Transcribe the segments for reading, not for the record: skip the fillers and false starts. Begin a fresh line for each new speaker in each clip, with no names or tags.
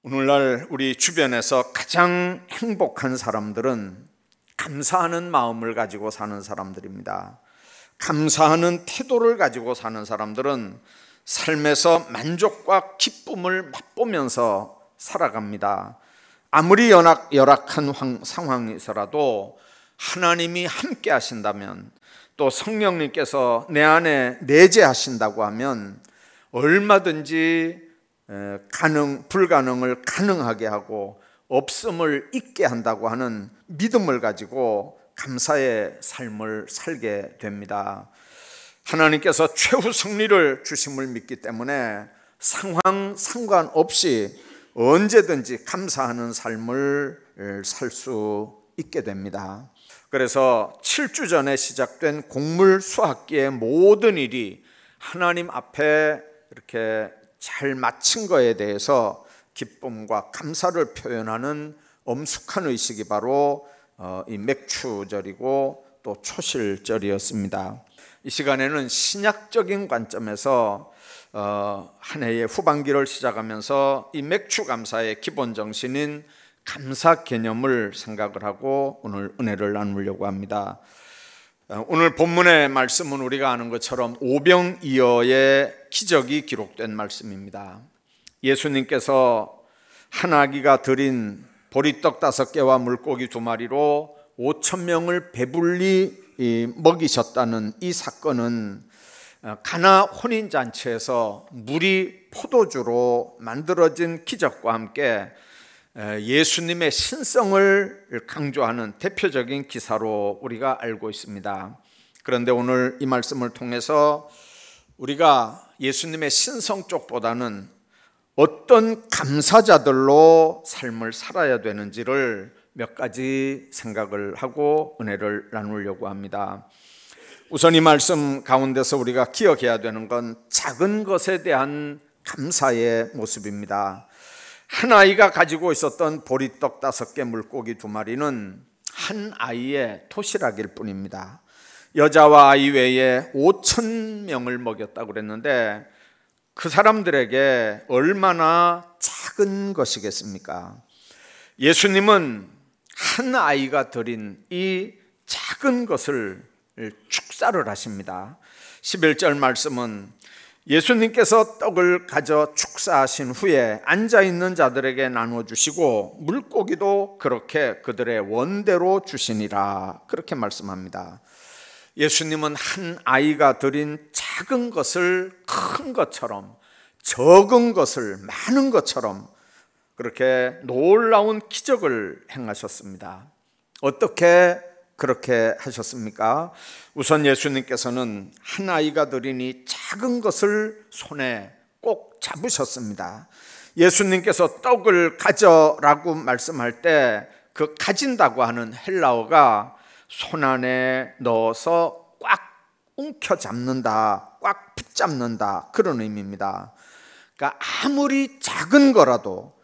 오늘날 우리 주변에서 가장 행복한 사람들은 감사하는 마음을 가지고 사는 사람들입니다. 감사하는 태도를 가지고 사는 사람들은 삶에서 만족과 기쁨을 맛보면서 살아갑니다. 아무리 열악한 상황이서라도 하나님이 함께 하신다면, 또 성령님께서 내 안에 내재하신다고 하면 얼마든지 불가능을 가능하게 하고 없음을 있게 한다고 하는 믿음을 가지고 감사의 삶을 살게 됩니다. 하나님께서 최후 승리를 주심을 믿기 때문에 상황 상관없이 언제든지 감사하는 삶을 살 수 있게 됩니다. 그래서 7주 전에 시작된 곡물 수확기의 모든 일이 하나님 앞에 이렇게 잘 마친 거에 대해서 기쁨과 감사를 표현하는 엄숙한 의식이 바로 이 맥추절이고 또 초실절이었습니다. 이 시간에는 신약적인 관점에서 한 해의 후반기를 시작하면서 이 맥추 감사의 기본 정신인 감사 개념을 생각을 하고 오늘 은혜를 나누려고 합니다. 오늘 본문의 말씀은 우리가 아는 것처럼 오병이어의 기적이 기록된 말씀입니다. 예수님께서 한 아기가 드린 보리떡 5개와 물고기 2마리로 5,000명을 배불리 먹이셨다는 이 사건은 가나 혼인잔치에서 물이 포도주로 만들어진 기적과 함께 예수님의 신성을 강조하는 대표적인 기사로 우리가 알고 있습니다. 그런데 오늘 이 말씀을 통해서 우리가 예수님의 신성 쪽보다는 어떤 감사자들로 삶을 살아야 되는지를 몇 가지 생각을 하고 은혜를 나누려고 합니다. 우선 이 말씀 가운데서 우리가 기억해야 되는 건 작은 것에 대한 감사의 모습입니다. 한 아이가 가지고 있었던 보리떡 5개, 물고기 2마리는 한 아이의 도시락일 뿐입니다. 여자와 아이 외에 5,000명을 먹였다고 그랬는데 그 사람들에게 얼마나 작은 것이겠습니까? 예수님은 한 아이가 드린 이 작은 것을 축사를 하십니다. 11절 말씀은 예수님께서 떡을 가져 축사하신 후에 앉아있는 자들에게 나눠주시고 물고기도 그렇게 그들의 원대로 주시니라, 그렇게 말씀합니다. 예수님은 한 아이가 드린 작은 것을 큰 것처럼, 적은 것을 많은 것처럼 그렇게 놀라운 기적을 행하셨습니다. 어떻게 그렇게 하셨습니까? 우선 예수님께서는 한 아이가 드린 이 작은 것을 손에 꼭 잡으셨습니다. 예수님께서 떡을 가져라고 말씀할 때 그 가진다고 하는 헬라어가 손 안에 넣어서 꽉 움켜잡는다, 꽉 붙잡는다, 그런 의미입니다. 그러니까 아무리 작은 거라도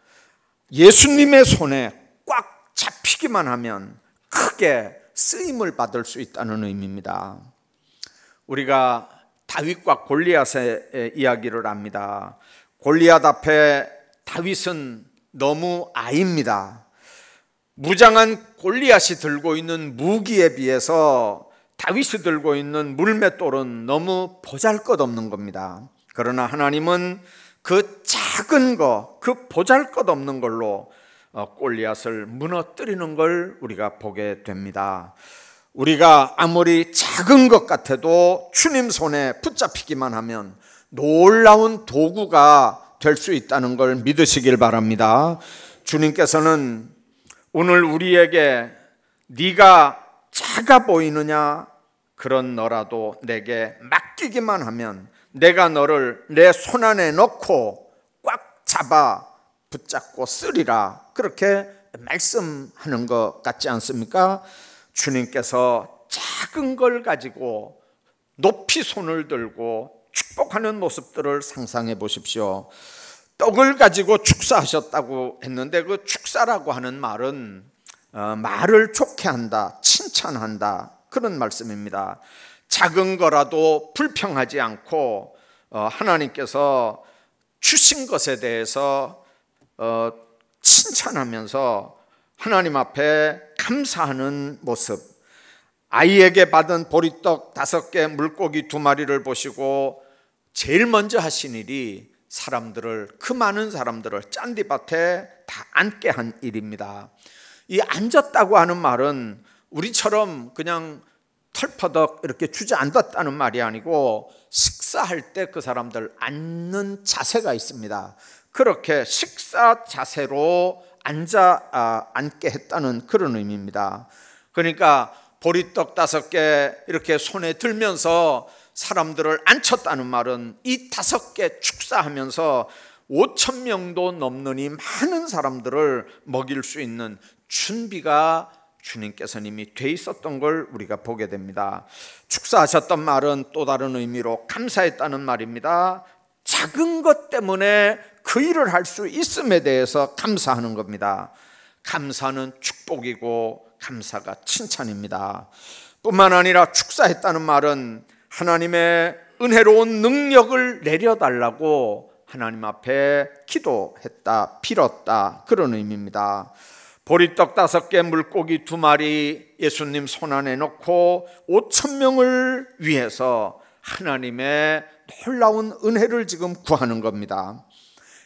예수님의 손에 꽉 잡히기만 하면 크게 쓰임을 받을 수 있다는 의미입니다. 우리가 다윗과 골리앗의 이야기를 압니다. 골리앗 앞에 다윗은 너무 아입니다. 무장한 골리앗이 들고 있는 무기에 비해서 다윗이 들고 있는 물맷돌은 너무 보잘것없는 겁니다. 그러나 하나님은 그 작은 거, 그 보잘것없는 걸로 골리앗을 무너뜨리는 걸 우리가 보게 됩니다. 우리가 아무리 작은 것 같아도 주님 손에 붙잡히기만 하면 놀라운 도구가 될 수 있다는 걸 믿으시길 바랍니다. 주님께서는 오늘 우리에게 네가 작아 보이느냐? 그런 너라도 내게 맡기기만 하면 내가 너를 내 손 안에 넣고 꽉 잡아 붙잡고 쓰리라, 그렇게 말씀하는 것 같지 않습니까? 주님께서 작은 걸 가지고 높이 손을 들고 축복하는 모습들을 상상해 보십시오. 떡을 가지고 축사하셨다고 했는데 그 축사라고 하는 말은 말을 좋게 한다, 칭찬한다, 그런 말씀입니다. 작은 거라도 불평하지 않고 하나님께서 주신 것에 대해서 칭찬하면서 하나님 앞에 감사하는 모습, 아이에게 받은 보리떡 5개, 물고기 2마리를 보시고 제일 먼저 하신 일이 그 많은 사람들을 짠디밭에 다 앉게 한 일입니다. 이 앉았다고 하는 말은 우리처럼 그냥 털퍼덕 이렇게 주저앉았다는 말이 아니고, 식사할 때 그 사람들 앉는 자세가 있습니다. 그렇게 식사 자세로 앉게 했다는 그런 의미입니다. 그러니까 보리떡 5개 이렇게 손에 들면서 사람들을 앉혔다는 말은 이 5개 축사하면서 5,000명도 넘는 이 많은 사람들을 먹일 수 있는 준비가 주님께서 이미 돼 있었던 걸 우리가 보게 됩니다. 축사하셨던 말은 또 다른 의미로 감사했다는 말입니다. 작은 것 때문에 그 일을 할 수 있음에 대해서 감사하는 겁니다. 감사는 축복이고 감사가 칭찬입니다. 뿐만 아니라 축사했다는 말은 하나님의 은혜로운 능력을 내려달라고 하나님 앞에 기도했다, 빌었다, 그런 의미입니다. 보리떡 5개, 물고기 2마리 예수님 손 안에 넣고 5,000명을 위해서 하나님의 놀라운 은혜를 지금 구하는 겁니다.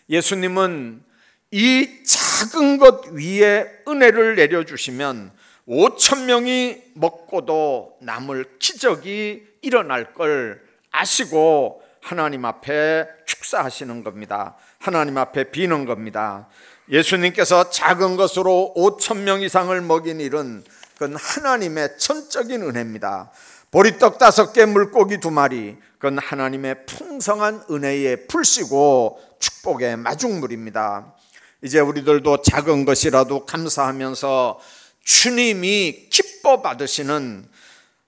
예수님은 이 작은 것 위에 은혜를 내려주시면 5,000명이 먹고도 남을 기적이 일어날 걸 아시고 하나님 앞에 축사하시는 겁니다. 하나님 앞에 비는 겁니다. 예수님께서 작은 것으로 5,000명 이상을 먹인 일은 그건 하나님의 전적인 은혜입니다. 보리떡 5개, 물고기 2마리, 그건 하나님의 풍성한 은혜의 풀씨고 축복의 마중물입니다. 이제 우리들도 작은 것이라도 감사하면서 주님이 기뻐 받으시는,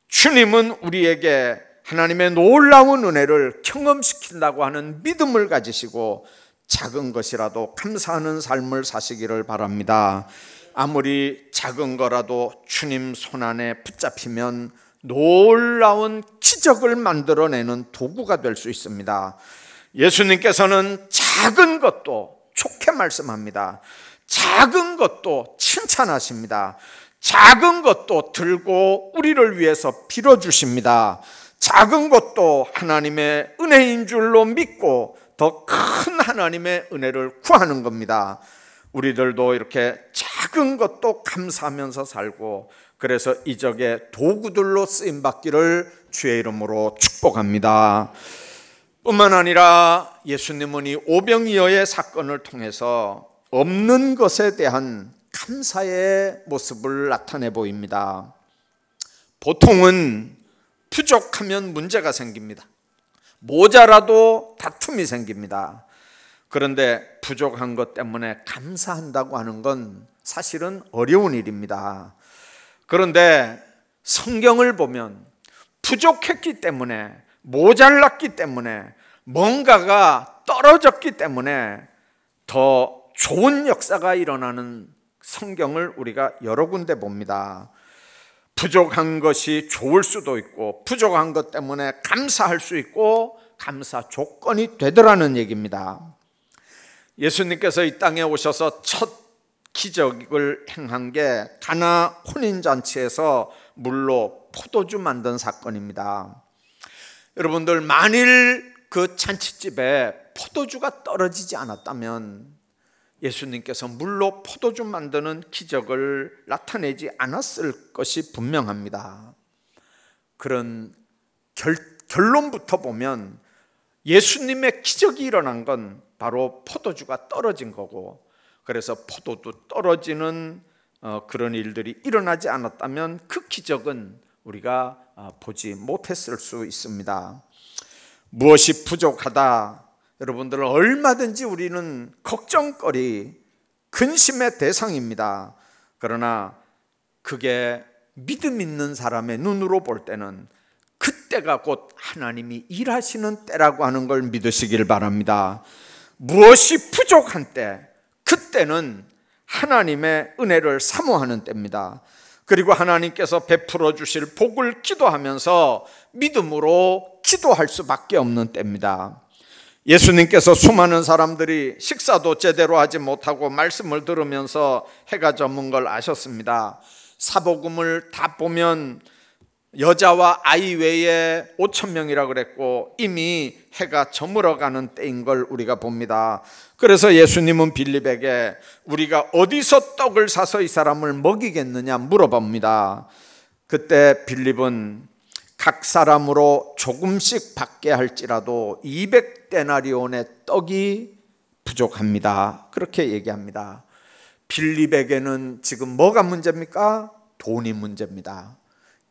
주님은 우리에게 하나님의 놀라운 은혜를 경험시킨다고 하는 믿음을 가지시고 작은 것이라도 감사하는 삶을 사시기를 바랍니다. 아무리 작은 거라도 주님 손 안에 붙잡히면 놀라운 기적을 만들어내는 도구가 될 수 있습니다. 예수님께서는 작은 것도 좋게 말씀합니다. 작은 것도 칭찬하십니다. 작은 것도 들고 우리를 위해서 빌어주십니다. 작은 것도 하나님의 은혜인 줄로 믿고 더 큰 하나님의 은혜를 구하는 겁니다. 우리들도 이렇게 작은 것도 감사하면서 살고, 그래서 이적의 도구들로 쓰임받기를 주의 이름으로 축복합니다. 뿐만 아니라 예수님은 이 오병이어의 사건을 통해서 없는 것에 대한 감사의 모습을 나타내 보입니다. 보통은 부족하면 문제가 생깁니다. 모자라도 다툼이 생깁니다. 그런데 부족한 것 때문에 감사한다고 하는 건 사실은 어려운 일입니다. 그런데 성경을 보면 부족했기 때문에, 모자랐기 때문에, 뭔가가 떨어졌기 때문에 더 좋은 역사가 일어나는 성경을 우리가 여러 군데 봅니다. 부족한 것이 좋을 수도 있고, 부족한 것 때문에 감사할 수 있고, 감사 조건이 되더라는 얘기입니다. 예수님께서 이 땅에 오셔서 첫 기적을 행한 게 가나 혼인잔치에서 물로 포도주 만든 사건입니다. 여러분들, 만일 그 잔치집에 포도주가 떨어지지 않았다면 예수님께서 물로 포도주 만드는 기적을 나타내지 않았을 것이 분명합니다. 그런 결론부터 보면 예수님의 기적이 일어난 건 바로 포도주가 떨어진 거고, 그래서 포도주 떨어지는 그런 일들이 일어나지 않았다면 그 기적은 우리가 보지 못했을 수 있습니다. 무엇이 부족하다, 여러분들 얼마든지 우리는 걱정거리, 근심의 대상입니다. 그러나 그게 믿음 있는 사람의 눈으로 볼 때는 그때가 곧 하나님이 일하시는 때라고 하는 걸 믿으시길 바랍니다. 무엇이 부족한 때, 그때는 하나님의 은혜를 사모하는 때입니다. 그리고 하나님께서 베풀어 주실 복을 기도하면서 믿음으로 기도할 수밖에 없는 때입니다. 예수님께서 수많은 사람들이 식사도 제대로 하지 못하고 말씀을 들으면서 해가 저문 걸 아셨습니다. 사복음을 다 보면 여자와 아이 외에 5,000명이라 그랬고 이미 해가 저물어 가는 때인 걸 우리가 봅니다. 그래서 예수님은 빌립에게 우리가 어디서 떡을 사서 이 사람을 먹이겠느냐 물어봅니다. 그때 빌립은 각 사람으로 조금씩 받게 할지라도 200데나리온의 떡이 부족합니다. 그렇게 얘기합니다. 빌립에게는 지금 뭐가 문제입니까? 돈이 문제입니다.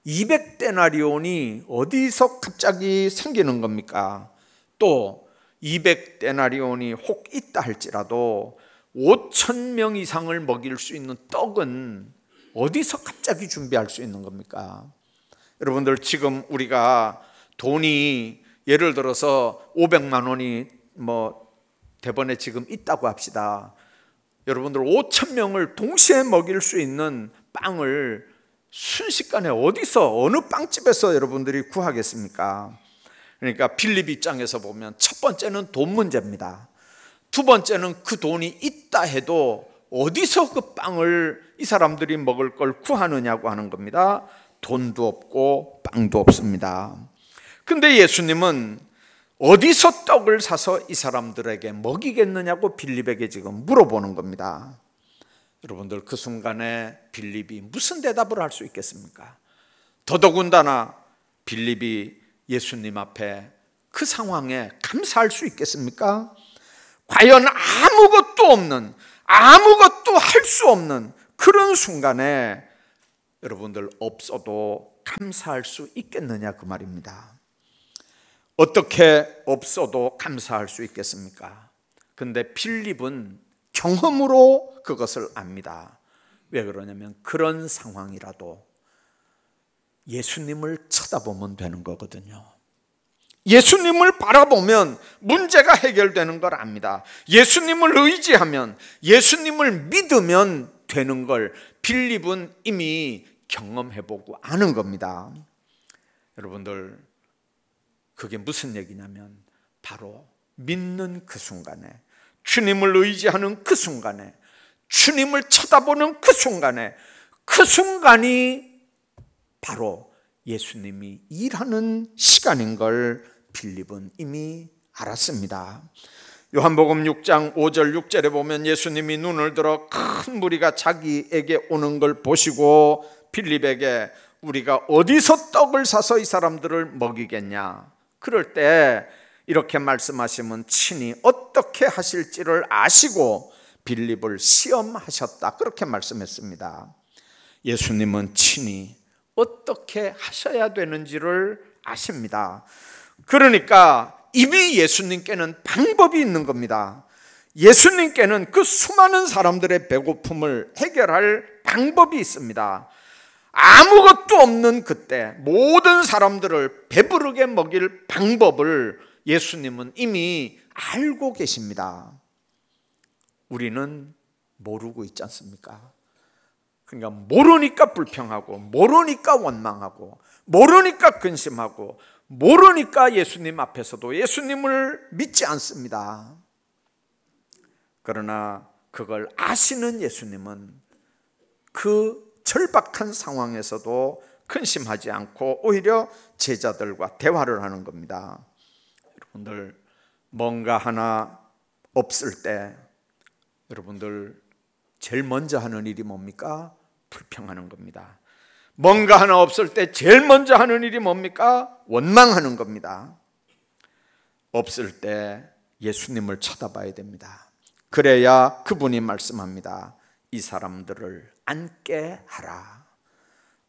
200데나리온이 어디서 갑자기 생기는 겁니까? 또 200데나리온이 혹 있다 할지라도 5,000명 이상을 먹일 수 있는 떡은 어디서 갑자기 준비할 수 있는 겁니까? 여러분들, 지금 우리가 돈이 예를 들어서 500만 원이 대번에 지금 있다고 합시다. 여러분들 5,000명을 동시에 먹일 수 있는 빵을 순식간에 어디서 어느 빵집에서 여러분들이 구하겠습니까? 그러니까 빌립 입장에서 보면 첫 번째는 돈 문제입니다. 두 번째는 그 돈이 있다 해도 어디서 그 빵을 이 사람들이 먹을 걸 구하느냐고 하는 겁니다. 돈도 없고 빵도 없습니다. 근데 예수님은 어디서 떡을 사서 이 사람들에게 먹이겠느냐고 빌립에게 지금 물어보는 겁니다. 여러분들, 그 순간에 빌립이 무슨 대답을 할 수 있겠습니까? 더더군다나 빌립이 예수님 앞에 그 상황에 감사할 수 있겠습니까? 과연 아무것도 없는, 아무것도 할 수 없는 그런 순간에 여러분들 없어도 감사할 수 있겠느냐 그 말입니다. 어떻게 없어도 감사할 수 있겠습니까? 근데 빌립은 경험으로 그것을 압니다. 왜 그러냐면 그런 상황이라도 예수님을 쳐다보면 되는 거거든요. 예수님을 바라보면 문제가 해결되는 걸 압니다. 예수님을 의지하면, 예수님을 믿으면 되는 걸 빌립은 이미 경험해보고 아는 겁니다. 여러분들, 그게 무슨 얘기냐면 바로 믿는 그 순간에, 주님을 의지하는 그 순간에, 주님을 쳐다보는 그 순간에, 그 순간이 바로 예수님이 일하는 시간인 걸 빌립은 이미 알았습니다. 요한복음 6장 5절 6절에 보면 예수님이 눈을 들어 큰 무리가 자기에게 오는 걸 보시고 빌립에게 우리가 어디서 떡을 사서 이 사람들을 먹이겠냐? 그럴 때 이렇게 말씀하시면 친히 어떻게 하실지를 아시고 빌립을 시험하셨다, 그렇게 말씀했습니다. 예수님은 친히 어떻게 하셔야 되는지를 아십니다. 그러니까 이미 예수님께는 방법이 있는 겁니다. 예수님께는 그 수많은 사람들의 배고픔을 해결할 방법이 있습니다. 아무것도 없는 그때 모든 사람들을 배부르게 먹일 방법을 예수님은 이미 알고 계십니다. 우리는 모르고 있지 않습니까? 그러니까 모르니까 불평하고, 모르니까 원망하고, 모르니까 근심하고, 모르니까 예수님 앞에서도 예수님을 믿지 않습니다. 그러나 그걸 아시는 예수님은 그 절박한 상황에서도 근심하지 않고 오히려 제자들과 대화를 하는 겁니다. 여러분들, 뭔가 하나 없을 때 여러분들 제일 먼저 하는 일이 뭡니까? 불평하는 겁니다. 뭔가 하나 없을 때 제일 먼저 하는 일이 뭡니까? 원망하는 겁니다. 없을 때 예수님을 쳐다봐야 됩니다. 그래야 그분이 말씀합니다. 이 사람들을 앉게 하라.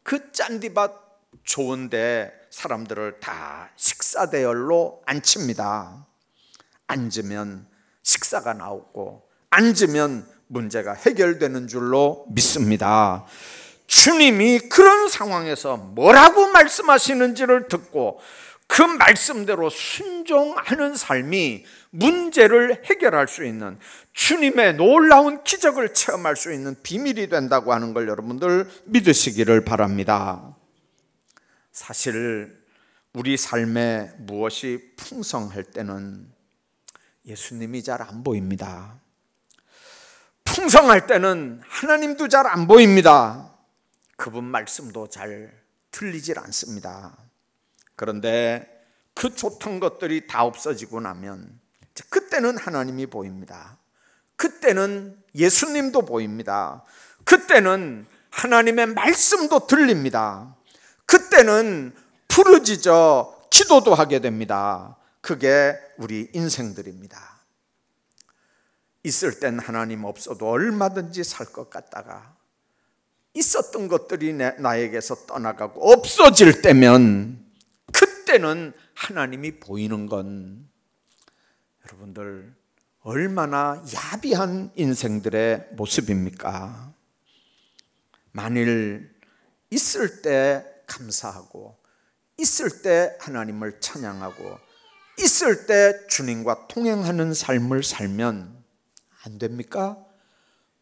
그 짠디밭 좋은데 사람들을 다 식사 대열로 앉힙니다. 앉으면 식사가 나오고 앉으면 문제가 해결되는 줄로 믿습니다. 주님이 그런 상황에서 뭐라고 말씀하시는지를 듣고 그 말씀대로 순종하는 삶이 문제를 해결할 수 있는, 주님의 놀라운 기적을 체험할 수 있는 비밀이 된다고 하는 걸 여러분들 믿으시기를 바랍니다. 사실 우리 삶에 무엇이 풍성할 때는 예수님이 잘 안 보입니다. 풍성할 때는 하나님도 잘 안 보입니다. 그분 말씀도 잘 들리질 않습니다. 그런데 그 좋던 것들이 다 없어지고 나면 그때는 하나님이 보입니다. 그때는 예수님도 보입니다. 그때는 하나님의 말씀도 들립니다. 그때는 부르짖어 기도도 하게 됩니다. 그게 우리 인생들입니다. 있을 땐 하나님 없어도 얼마든지 살 것 같다가 있었던 것들이 나에게서 떠나가고 없어질 때면 그때는 하나님이 보이는 건 여러분들 얼마나 야비한 인생들의 모습입니까? 만일 있을 때 감사하고 있을 때 하나님을 찬양하고 있을 때 주님과 통행하는 삶을 살면 안 됩니까?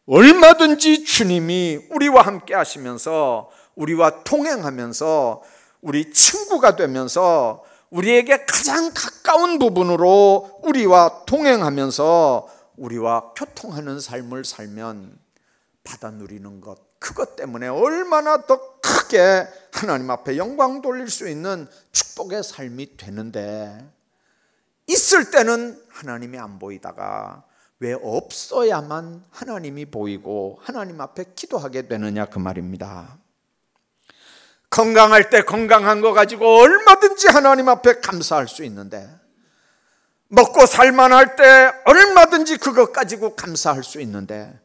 얼마든지 주님이 우리와 함께 하시면서 우리와 통행하면서 우리 친구가 되면서 우리에게 가장 가까운 부분으로 우리와 동행하면서 우리와 교통하는 삶을 살면 받아 누리는 것, 그것 때문에 얼마나 더 크게 하나님 앞에 영광 돌릴 수 있는 축복의 삶이 되는데, 있을 때는 하나님이 안 보이다가 왜 없어야만 하나님이 보이고 하나님 앞에 기도하게 되느냐, 그 말입니다. 건강할 때 건강한 거 가지고 얼마든지 하나님 앞에 감사할 수 있는데, 먹고 살만할 때 얼마든지 그것 가지고 감사할 수 있는데,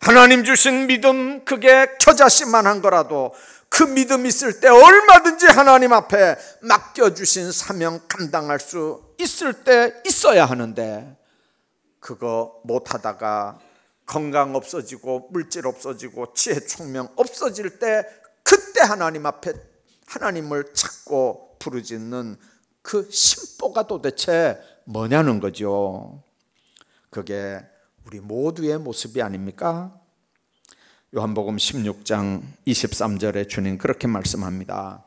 하나님 주신 믿음, 그게 겨자씨만한 거라도 그 믿음 있을 때 얼마든지 하나님 앞에 맡겨주신 사명 감당할 수 있을 때 있어야 하는데, 그거 못하다가 건강 없어지고 물질 없어지고 지혜 총명 없어질 때 그때 하나님 앞에 하나님을 찾고 부르짖는 그 심보가 도대체 뭐냐는 거죠. 그게 우리 모두의 모습이 아닙니까? 요한복음 16장 23절에 주님 그렇게 말씀합니다.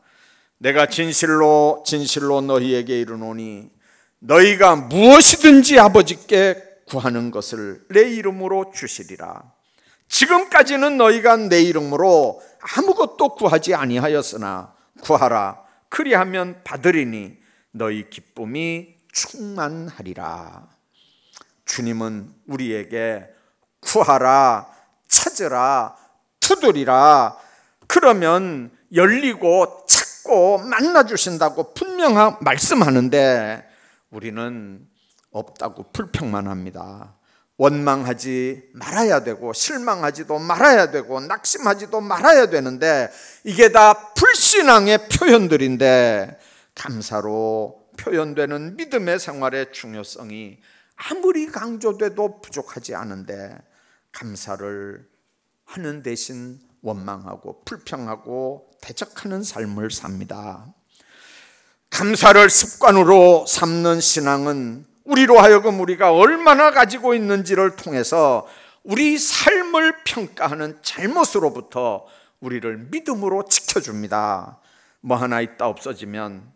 내가 진실로 진실로 너희에게 이르노니 너희가 무엇이든지 아버지께 구하는 것을 내 이름으로 주시리라. 지금까지는 너희가 내 이름으로 아무것도 구하지 아니하였으나 구하라, 그리하면 받으리니 너희 기쁨이 충만하리라. 주님은 우리에게 구하라, 찾으라, 두드리라, 그러면 열리고 찾고 만나주신다고 분명 말씀하는데, 우리는 없다고 불평만 합니다. 원망하지 말아야 되고 실망하지도 말아야 되고 낙심하지도 말아야 되는데, 이게 다 불신앙의 표현들인데 감사로 표현되는 믿음의 생활의 중요성이 아무리 강조돼도 부족하지 않은데, 감사를 하는 대신 원망하고 불평하고 대적하는 삶을 삽니다. 감사를 습관으로 삼는 신앙은 우리로 하여금 우리가 얼마나 가지고 있는지를 통해서 우리 삶을 평가하는 잘못으로부터 우리를 믿음으로 지켜줍니다. 뭐 하나 있다 없어지면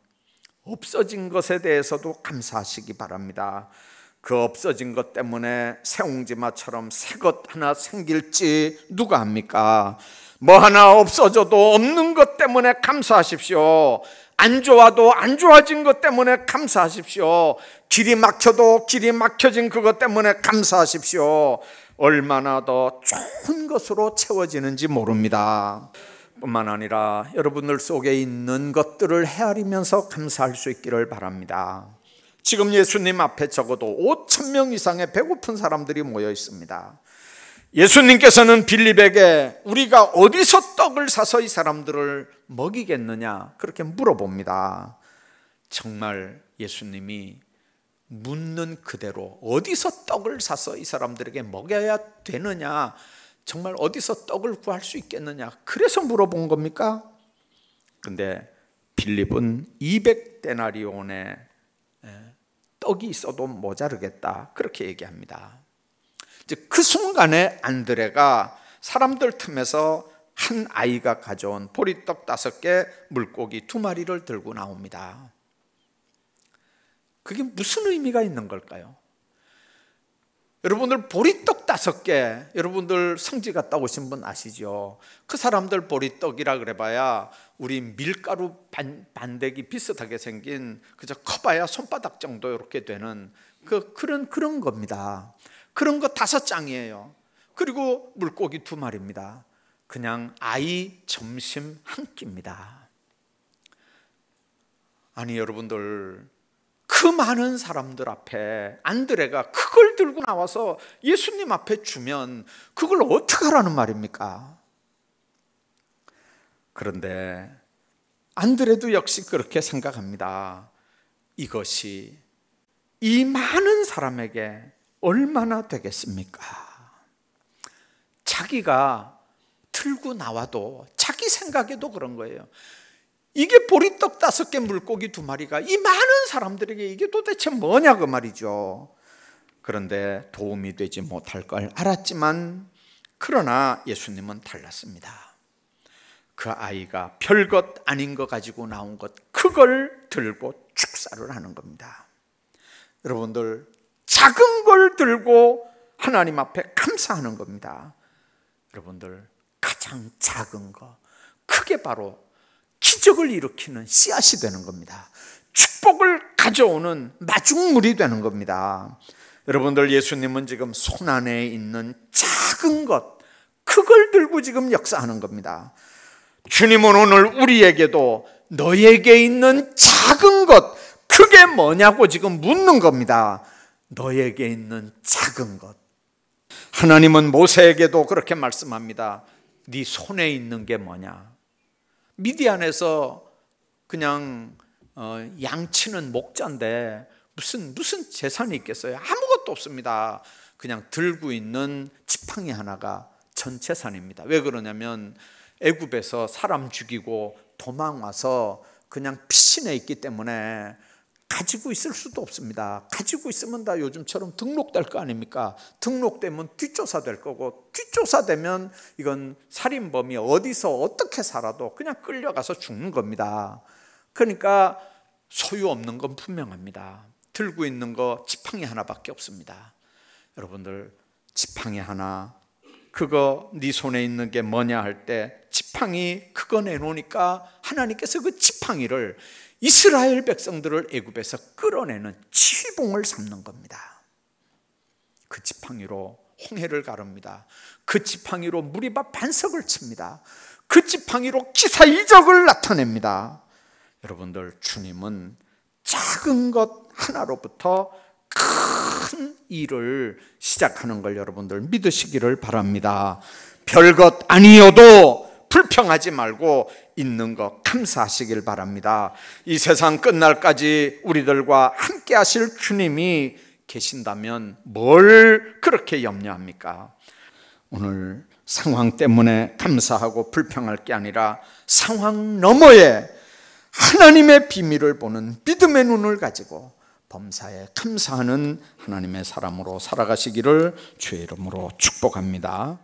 없어진 것에 대해서도 감사하시기 바랍니다. 그 없어진 것 때문에 새옹지마처럼 새 것 하나 생길지 누가 합니까? 뭐 하나 없어져도 없는 것 때문에 감사하십시오. 안 좋아도 안 좋아진 것 때문에 감사하십시오. 길이 막혀도 길이 막혀진 그것 때문에 감사하십시오. 얼마나 더 좋은 것으로 채워지는지 모릅니다. 뿐만 아니라 여러분들 속에 있는 것들을 헤아리면서 감사할 수 있기를 바랍니다. 지금 예수님 앞에 적어도 5,000명 이상의 배고픈 사람들이 모여 있습니다. 예수님께서는 빌립에게 우리가 어디서 떡을 사서 이 사람들을 먹이겠느냐 그렇게 물어봅니다. 정말 예수님이 묻는 그대로 어디서 떡을 사서 이 사람들에게 먹여야 되느냐, 정말 어디서 떡을 구할 수 있겠느냐, 그래서 물어본 겁니까? 근데 빌립은 200데나리온의 떡이 있어도 모자르겠다 그렇게 얘기합니다. 그 순간에 안드레가 사람들 틈에서 한 아이가 가져온 보리떡 5개, 물고기 2마리를 들고 나옵니다. 그게 무슨 의미가 있는 걸까요? 여러분들 보리떡 5개, 여러분들 성지 갔다 오신 분 아시죠? 그 사람들 보리떡이라 그래봐야 우리 밀가루 반대기 비슷하게 생긴 그저 커봐야 손바닥 정도 이렇게 되는 그런 겁니다. 그런 거 5장이에요. 그리고 물고기 2마리입니다. 그냥 아이 점심 한 끼입니다. 아니 여러분들, 그 많은 사람들 앞에 안드레가 그걸 들고 나와서 예수님 앞에 주면 그걸 어떻게 하라는 말입니까? 그런데 안드레도 역시 그렇게 생각합니다. 이것이 이 많은 사람에게 얼마나 되겠습니까? 자기가 들고 나와도 자기 생각에도 그런 거예요. 이게 보리떡 5개, 물고기 2마리가 이 많은 사람들에게 이게 도대체 뭐냐 그 말이죠. 그런데 도움이 되지 못할 걸 알았지만 그러나 예수님은 달랐습니다. 그 아이가 별것 아닌 거 가지고 나온 것, 그걸 들고 축사를 하는 겁니다. 여러분들, 작은 걸 들고 하나님 앞에 감사하는 겁니다. 여러분들, 가장 작은 거, 그게 바로 기적을 일으키는 씨앗이 되는 겁니다. 축복을 가져오는 마중물이 되는 겁니다. 여러분들, 예수님은 지금 손 안에 있는 작은 것, 그걸 들고 지금 역사하는 겁니다. 주님은 오늘 우리에게도 너에게 있는 작은 것, 그게 뭐냐고 지금 묻는 겁니다. 너에게 있는 작은 것. 하나님은 모세에게도 그렇게 말씀합니다. 네 손에 있는 게 뭐냐? 미디안에서 그냥 양치는 목자인데 무슨 재산이 있겠어요? 아무것도 없습니다. 그냥 들고 있는 지팡이 하나가 전 재산입니다. 왜 그러냐면 애굽에서 사람 죽이고 도망와서 그냥 피신해 있기 때문에 가지고 있을 수도 없습니다. 가지고 있으면 다 요즘처럼 등록될 거 아닙니까? 등록되면 뒷조사될 거고, 뒷조사되면 이건 살인범이 어디서 어떻게 살아도 그냥 끌려가서 죽는 겁니다. 그러니까 소유 없는 건 분명합니다. 들고 있는 거 지팡이 하나밖에 없습니다. 여러분들, 지팡이 하나, 그거 네 손에 있는 게 뭐냐 할 때 지팡이 그거 내놓으니까 하나님께서 그 지팡이를 이스라엘 백성들을 애굽에서 끌어내는 지휘봉을 삼는 겁니다. 그 지팡이로 홍해를 가릅니다. 그 지팡이로 무리바 반석을 칩니다. 그 지팡이로 기사 이적을 나타냅니다. 여러분들, 주님은 작은 것 하나로부터 큰 일을 시작하는 걸 여러분들 믿으시기를 바랍니다. 별것 아니어도 불평하지 말고 있는 것 감사하시길 바랍니다. 이 세상 끝날까지 우리들과 함께 하실 주님이 계신다면 뭘 그렇게 염려합니까? 오늘 상황 때문에 감사하고 불평할 게 아니라 상황 너머에 하나님의 비밀을 보는 믿음의 눈을 가지고 범사에 감사하는 하나님의 사람으로 살아가시기를 주의 이름으로 축복합니다.